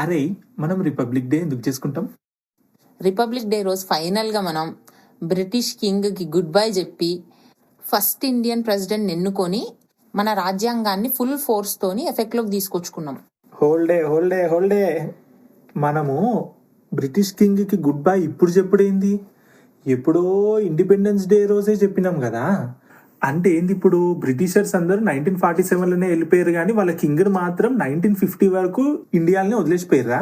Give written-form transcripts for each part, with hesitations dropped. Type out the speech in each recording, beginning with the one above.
అరే, మనం republic day ఎందుకు చేసుకుంటాం? రిపబ్లిక్ డే రోజు ఫైనల్గా మనం బ్రిటిష్ కింగ్కి గుడ్ బై చెప్పి ఫస్ట్ ఇండియన్ ప్రెసిడెంట్ ఎన్నుకొని మన రాజ్యాంగాన్ని ఫుల్ ఫోర్స్తోని ఎఫెక్ట్లోకి తీసుకొచ్చుకున్నాం. హోల్డే. మనము బ్రిటిష్ కింగ్కి గుడ్ బై ఇప్పుడు చెప్పుడేంది? ఎప్పుడో ఇండిపెండెన్స్ డే రోజే చెప్పినాం కదా. అంటే ఏంది, ఇప్పుడు బ్రిటిషర్స్ అందరూ 1947లోనే వెళ్ళిపోయారు కానీ వాళ్ళ కింగ్ మాత్రం 1950 వరకు ఇండియాలోనే వదిలేసిపోయారా?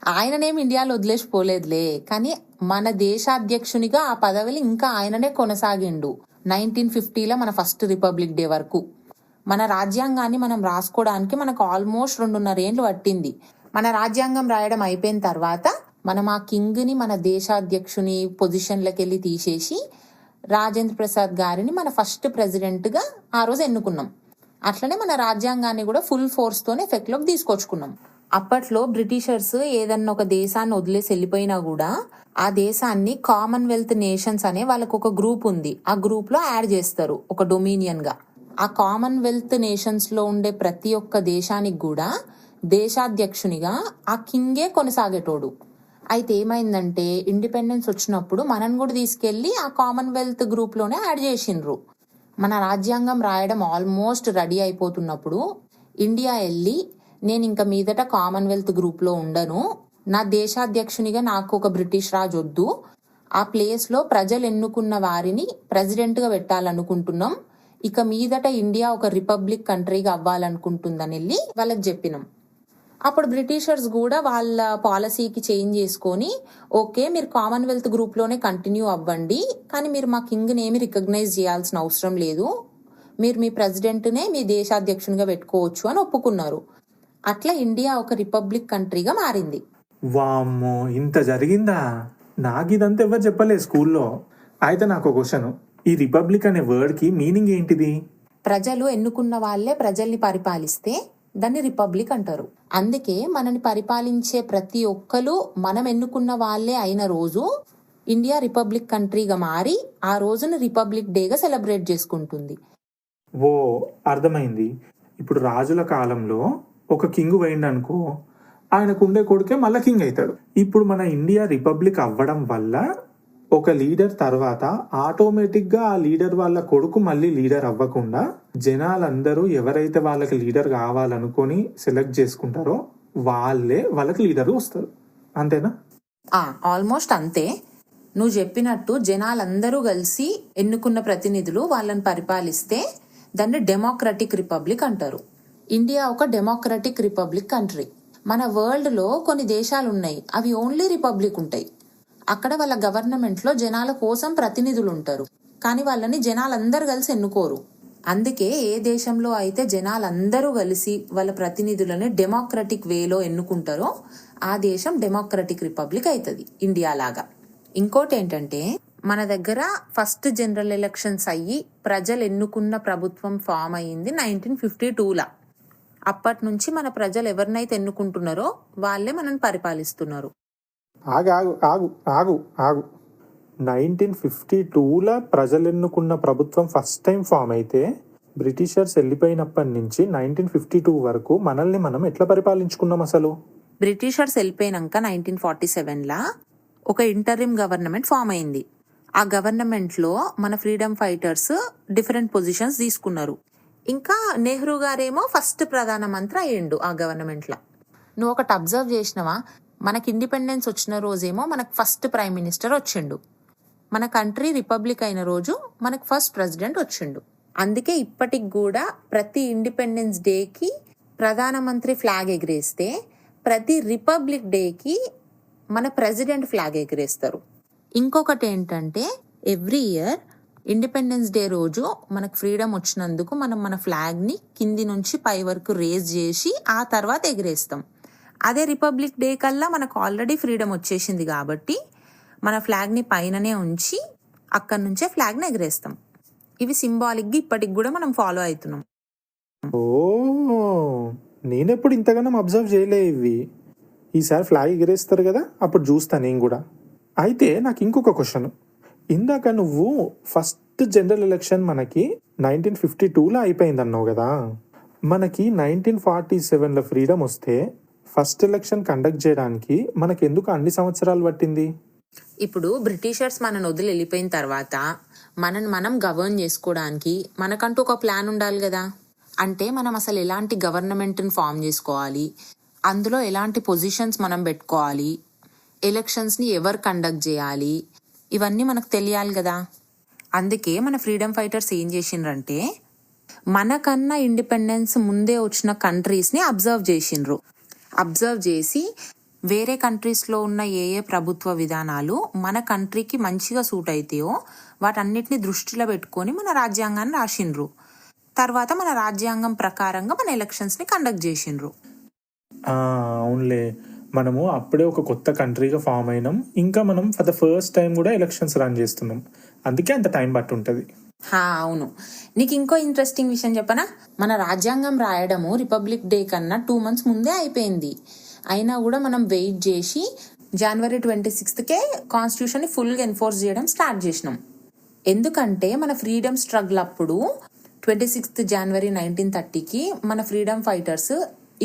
ఆయననేమి ఇండియాలో వదిలేసిపోలేదులే, కానీ మన దేశాధ్యక్షునిగా ఆ పదవిని ఇంకా ఆయననే కొనసాగిండు 1950లో మన ఫస్ట్ రిపబ్లిక్ డే వరకు. మన రాజ్యాంగాన్ని మనం రాసుకోవడానికి మనకు ఆల్మోస్ట్ 2.5 ఏళ్ళు పట్టింది. మన రాజ్యాంగం రాయడం అయిపోయిన తర్వాత మనం ఆ కింగ్ని మన దేశాధ్యక్షుని పొజిషన్లోకి వెళ్ళి తీసేసి రాజేంద్ర ప్రసాద్ గారిని మన ఫస్ట్ ప్రెసిడెంట్గా ఆ రోజు ఎన్నుకున్నాం. అట్లనే మన రాజ్యాంగాన్ని కూడా ఫుల్ ఫోర్స్తోనే ఎఫెక్ట్లోకి తీసుకొచ్చుకున్నాం. అప్పట్లో బ్రిటిషర్స్ ఏదన్నా ఒక దేశాన్ని వదిలేసి వెళ్ళిపోయినా కూడా ఆ దేశాన్ని కామన్వెల్త్ నేషన్స్ అనే వాళ్ళకు ఒక గ్రూప్ ఉంది, ఆ గ్రూప్లో యాడ్ చేస్తారు ఒక డొమినియన్గా. ఆ కామన్వెల్త్ నేషన్స్లో ఉండే ప్రతి ఒక్క దేశానికి కూడా దేశాధ్యక్షునిగా ఆ కింగే కొనసాగేటోడు. అయితే ఏమైందంటే ఇండిపెండెన్స్ వచ్చినప్పుడు మనం కూడా తీసుకెళ్ళి ఆ కామన్వెల్త్ గ్రూప్లోనే యాడ్ చేసిండ్రు. మన రాజ్యాంగం రాయడం ఆల్మోస్ట్ రెడీ అయిపోతున్నప్పుడు ఇండియా వెళ్ళి నేను ఇంకా మీదట కామన్వెల్త్ గ్రూప్లో ఉండను, నా దేశాధ్యక్షునిగా నాకు ఒక బ్రిటిష్ రాజు వద్దు, ఆ ప్లేస్లో ప్రజలు ఎన్నుకున్న వారిని ప్రెసిడెంట్గా పెట్టాలనుకుంటున్నాం, ఇక మీదట ఇండియా ఒక రిపబ్లిక్ కంట్రీగా అవ్వాలనుకుంటుందని వెళ్ళి వాళ్ళకి చెప్పినాం. అప్పుడు బ్రిటిషర్స్ కూడా వాళ్ళ పాలసీకి చేంజ్ చేసుకొని ఓకే మీరు కామన్వెల్త్ గ్రూప్లోనే కంటిన్యూ అవ్వండి, కానీ మీరు మా కింగ్ని ఏమి రికగ్నైజ్ చేయాల్సిన అవసరం లేదు, మీరు మీ ప్రెసిడెంట్నే మీ దేశాధ్యక్షునిగా పెట్టుకోవచ్చు అని ఒప్పుకున్నారు. అట్లా ఇండియా ఒక రిపబ్లిక్ కంట్రీగా మారింది. వామ్మో, ఇంత జరిగిందా? నాకు ఇదంతా ఎవరు చెప్పలేదు స్కూల్లో. అయితే నాకు ఒక క్వశ్చన్, ఈ రిపబ్లిక్ అనే వర్డ్కి మీనింగ్ ఏంటిది? ప్రజలు ఎన్నుకున్న వాళ్ళే ప్రజల్ని పరిపాలిస్తే దాన్ని రిపబ్లిక్ అంటారు. అందుకే మనని పరిపాలించే ప్రతి ఒక్కరు మనం ఎన్నుకున్న వాళ్ళే అయిన రోజు ఇండియా రిపబ్లిక్ కంట్రీగా మారి ఆ రోజును రిపబ్లిక్ డేగా సెలబ్రేట్ చేసుకుంటుంది. ఓ, అర్థమైంది. ఇప్పుడు రాజుల కాలంలో ఒక కింగ్ పోయిండు అనుకో, ఆయనకు ఉండే కొడుకే మళ్ళీ కింగ్ అవుతాడు. ఇప్పుడు మన ఇండియా రిపబ్లిక్ అవ్వడం వల్ల ఒక లీడర్ తర్వాత ఆటోమేటిక్గా ఆ లీడర్ వాళ్ళ కొడుకు మళ్ళీ లీడర్ అవ్వకుండా జనాలందరూ ఎవరైతే వాళ్ళకి లీడర్ కావాలనుకొని సెలెక్ట్ చేసుకుంటారో వాళ్ళే వాళ్ళకి లీడర్ వస్తారు. అంతేనా? ఆల్మోస్ట్ అంతే. నువ్వు చెప్పినట్టు జనాలందరూ కలిసి ఎన్నుకున్న ప్రతినిధులు వాళ్ళని పరిపాలిస్తే దాన్ని డెమోక్రటిక్ రిపబ్లిక్ అంటారు. ఇండియా ఒక డెమోక్రటిక్ రిపబ్లిక్ కంట్రీ. మన వరల్డ్లో కొన్ని దేశాలు ఉన్నాయి, అవి ఓన్లీ రిపబ్లిక్ ఉంటాయి. అక్కడ వాళ్ళ గవర్నమెంట్లో జనాల కోసం ప్రతినిధులు ఉంటారు, కానీ వాళ్ళని జనాలందరూ కలిసి ఎన్నుకోరు. అందుకే ఏ దేశంలో అయితే జనాలందరూ కలిసి వాళ్ళ ప్రతినిధులని డెమోక్రటిక్ వేలో ఎన్నుకుంటారో ఆ దేశం డెమోక్రటిక్ రిపబ్లిక్ అవుతుంది, ఇండియా లాగా. ఇంకోటి ఏంటంటే మన దగ్గర ఫస్ట్ జనరల్ ఎలక్షన్స్ అయ్యి ప్రజలు ఎన్నుకున్న ప్రభుత్వం ఫామ్ అయ్యింది 1952లా. అప్పటి నుంచి మన ప్రజలు ఎవరినైతే ఎన్నుకుంటున్నారో వాళ్ళే మనని పరిపాలిస్తున్నారు. ఆగు 1952లో ప్రజలు ఎన్నుకున్న ప్రభుత్వం ఫస్ట్ టైం ఫామ్ అయితే బ్రిటిషర్స్ వెళ్ళిపోయినప్పటి నుంచి 1952 వరకు మనల్ని మనం ఎట్లా పరిపాలించుకున్నాం అసలు? బ్రిటిషర్స్ వెళ్ళిపోయినాక 1947లా ఒక ఇంటరిమ్ గవర్నమెంట్ ఫామ్ అయింది. ఆ గవర్నమెంట్లో మన ఫ్రీడమ్ ఫైటర్స్ డిఫరెంట్ పొజిషన్స్ తీసుకున్నారు. ఇంకా నెహ్రూ గారేమో ఫస్ట్ ప్రధానమంత్రి అయ్యిండు ఆ గవర్నమెంట్లో. నువ్వు ఒకటి అబ్జర్వ్ చేసినవా, మనకి ఇండిపెండెన్స్ వచ్చిన రోజేమో మనకు ఫస్ట్ ప్రైమ్ మినిస్టర్ వచ్చిండు, మన కంట్రీ రిపబ్లిక్ అయిన రోజు మనకు ఫస్ట్ ప్రెసిడెంట్ వచ్చిండు. అందుకే ఇప్పటికి కూడా ప్రతి ఇండిపెండెన్స్ డేకి ప్రధానమంత్రి ఫ్లాగ్ ఎగిరేస్తే ప్రతి రిపబ్లిక్ డేకి మన ప్రెసిడెంట్ ఫ్లాగ్ ఎగిరేస్తారు. ఇంకొకటి ఏంటంటే ఎవ్రీ ఇయర్ ఇండిపెండెన్స్ డే రోజు మనకు ఫ్రీడమ్ వచ్చినందుకు మనం మన ఫ్లాగ్ని కింది నుంచి పై వరకు రేజ్ చేసి ఆ తర్వాత ఎగిరేస్తాం. అదే రిపబ్లిక్ డే కల్లా మనకు ఆల్రెడీ ఫ్రీడమ్ వచ్చేసింది కాబట్టి మన ఫ్లాగ్ని పైననే ఉంచి అక్కడి నుంచే ఫ్లాగ్ని ఎగిరేస్తాం. ఇవి సింబాలిక్గా ఇప్పటికి కూడా మనం ఫాలో అవుతున్నాం. ఓ, నేనెప్పుడు ఇంతగానో అబ్జర్వ్ చేయలే ఇవి. ఈసారి ఫ్లాగ్ ఎగిరేస్తారు కదా, అప్పుడు చూస్తాను నేను కూడా. అయితే నాకు ఇంకొక క్వశ్చన్, ఇందాక నువ్వు ఫస్ట్ జనరల్ ఎలక్షన్ మనకి 1952లో అయిపోయింది అన్నావు కదా, మనకి 1947లో ఫ్రీడమ్ వస్తే ఫస్ట్ ఎలక్షన్ కండక్ట్ చేయడానికి మనకెందుకు అన్ని సంవత్సరాలు పట్టింది? ఇప్పుడు బ్రిటిషర్స్ మనని వదిలి వెళ్ళిపోయిన తర్వాత మనం గవర్న్ చేసుకోవడానికి మనకంటూ ఒక ప్లాన్ ఉండాలి కదా. అంటే మనం అసలు ఎలాంటి గవర్నమెంట్ని ఫామ్ చేసుకోవాలి, అందులో ఎలాంటి పొజిషన్స్ మనం పెట్టుకోవాలి, ఎలక్షన్స్ని ఎవరు కండక్ట్ చేయాలి, ఇవన్నీ మనకు తెలియాలి కదా. అందుకే మన ఫ్రీడమ్ ఫైటర్స్ ఏం చేసిండ్రంటే మనకన్నా ఇండిపెండెన్స్ ముందే వచ్చిన కంట్రీస్ని అబ్జర్వ్ చేసి వేరే కంట్రీస్లో ఉన్న ఏ ప్రభుత్వ విధానాలు మన కంట్రీకి మంచిగా సూట్ అవుతాయో వాటన్నిటిని దృష్టిలో పెట్టుకొని మన రాజ్యాంగాన్ని రాసిండ్రు. తర్వాత మన రాజ్యాంగం ప్రకారంగా మన ఎలక్షన్స్ని కండక్ట్ చేసిండ్రు. అవునులే, మనము అప్పుడే ఒక కొత్త కంట్రీగా ఫామ్ అయినాం, ఇంకా మనం ఫర్ ద ఫస్ట్ టైం కూడా ఎలక్షన్స్ రన్ చేస్తున్నాం, అందుకే అంత టైం పట్టి ఉంటుంది. అవును, నీకు ఇంకో ఇంట్రెస్టింగ్ విషయం చెప్పనా. మన రాజ్యాంగం రాయడము రిపబ్లిక్ డే కన్నా 2 months ముందే అయిపోయింది. అయినా కూడా మనం వెయిట్ చేసి January 26కే కాన్స్టిట్యూషన్ని ఫుల్గా ఎన్ఫోర్స్ చేయడం స్టార్ట్ చేసినాం. ఎందుకంటే మన ఫ్రీడమ్ స్ట్రగుల్ అప్పుడు 26th January 1930కి మన ఫ్రీడమ్ ఫైటర్స్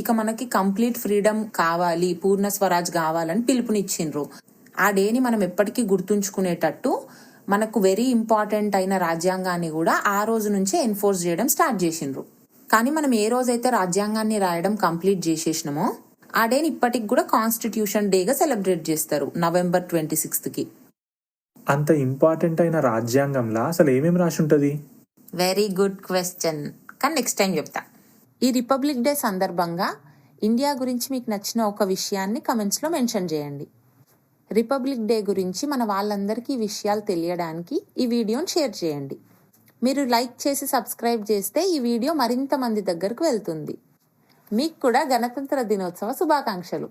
ఇక మనకి కంప్లీట్ ఫ్రీడమ్ కావాలి, పూర్ణ స్వరాజ్ కావాలని పిలుపునిచ్చిండ్రు. ఆ డేని మనం ఎప్పటికీ గుర్తుంచుకునేటట్టు మనకు వెరీ ఇంపార్టెంట్ అయిన రాజ్యాంగాన్ని కూడా ఆ రోజు నుంచే ఎన్ఫోర్స్ చేయడం స్టార్ట్ చేసిండ్రు. కానీ మనం ఏ రోజైతే రాజ్యాంగాన్ని రాయడం కంప్లీట్ చేసేసినామో ఆ డేని ఇప్పటికి కూడా కాన్స్టిట్యూషన్ డేగా సెలబ్రేట్ చేస్తారు November 26కి. అంత ఇంపార్టెంట్ అయిన రాజ్యాంగంలో అసలు ఏమేమి రాసి ఉంటుంది? వెరీ గుడ్ క్వశ్చన్, కానీ నెక్స్ట్ టైం చెప్తా. ఈ రిపబ్లిక్ డే సందర్భంగా ఇండియా గురించి మీకు నచ్చిన ఒక విషయాన్ని కమెంట్స్లో మెన్షన్ చేయండి. రిపబ్లిక్ డే గురించి మన వాళ్ళందరికీ ఈ విషయాలు తెలియడానికి ఈ వీడియోని షేర్ చేయండి. మీరు లైక్ చేసి సబ్స్క్రైబ్ చేస్తే ఈ వీడియో మరింత మంది దగ్గరకు వెళ్తుంది. మీకు కూడా గణతంత్ర దినోత్సవ శుభాకాంక్షలు.